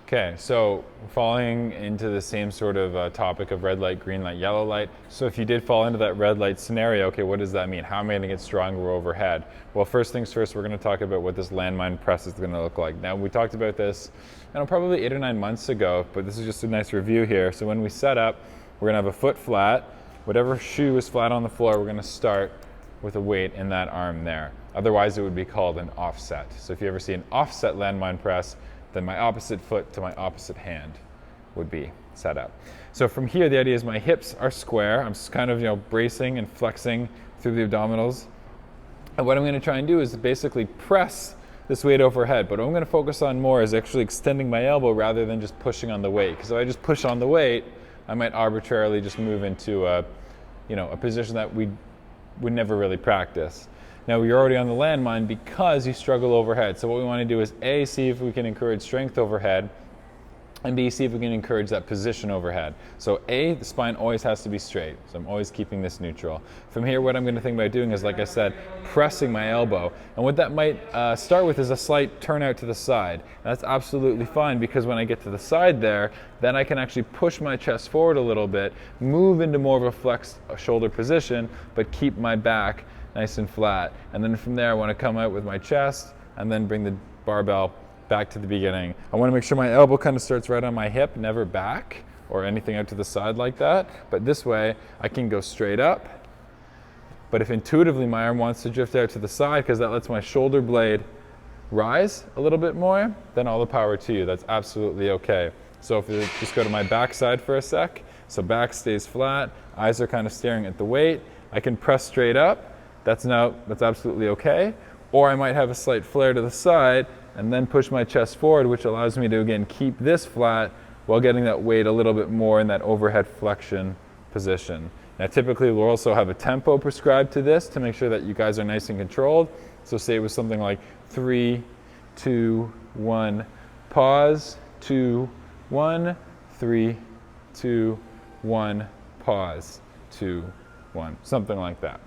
Okay, so falling into the same sort of topic of red light, green light, yellow light. So if you did fall into that red light scenario, okay, what does that mean? How am I going to get stronger overhead? Well, first things first, we're going to talk about what this LandMine press is going to look like. Now, we talked about this, probably 8 or 9 months ago, but this is just a nice review here. So when we set up, we're going to have a foot flat. Whatever shoe is flat on the floor, we're going to start with a weight in that arm there. Otherwise, it would be called an offset. So if you ever see an offset LandMine press, then my opposite foot to my opposite hand would be set up. So from here, the idea is my hips are square. I'm just kind of bracing and flexing through the abdominals. And what I'm going to try and do is basically press this weight overhead. But what I'm going to focus on more is actually extending my elbow rather than just pushing on the weight. Because if I just push on the weight, I might arbitrarily just move into a position that we would never really practice. Now, you're already on the LandMine because you struggle overhead. So what we want to do is A, see if we can encourage strength overhead, and B, see if we can encourage that position overhead. So A, the spine always has to be straight. So I'm always keeping this neutral. From here, what I'm going to think about doing is, like I said, pressing my elbow. And what that might start with is a slight turnout to the side. And that's absolutely fine because when I get to the side there, then I can actually push my chest forward a little bit, move into more of a flexed shoulder position, but keep my back nice and flat. And then from there, I want to come out with my chest and then bring the barbell back to the beginning. I want to make sure my elbow kind of starts right on my hip, never back or anything out to the side like that. But this way, I can go straight up. But if intuitively my arm wants to drift out to the side because that lets my shoulder blade rise a little bit more, then all the power to you. That's absolutely okay. So if you just go to my back side for a sec, so back stays flat, eyes are kind of staring at the weight. I can press straight up. That's absolutely okay. Or I might have a slight flare to the side and then push my chest forward, which allows me to, again, keep this flat while getting that weight a little bit more in that overhead flexion position. Now, typically, we'll also have a tempo prescribed to this to make sure that you guys are nice and controlled. So say it was something like 3, 2, 1, pause, 2, 1, 3, 2, 1, pause, 2, 1, something like that.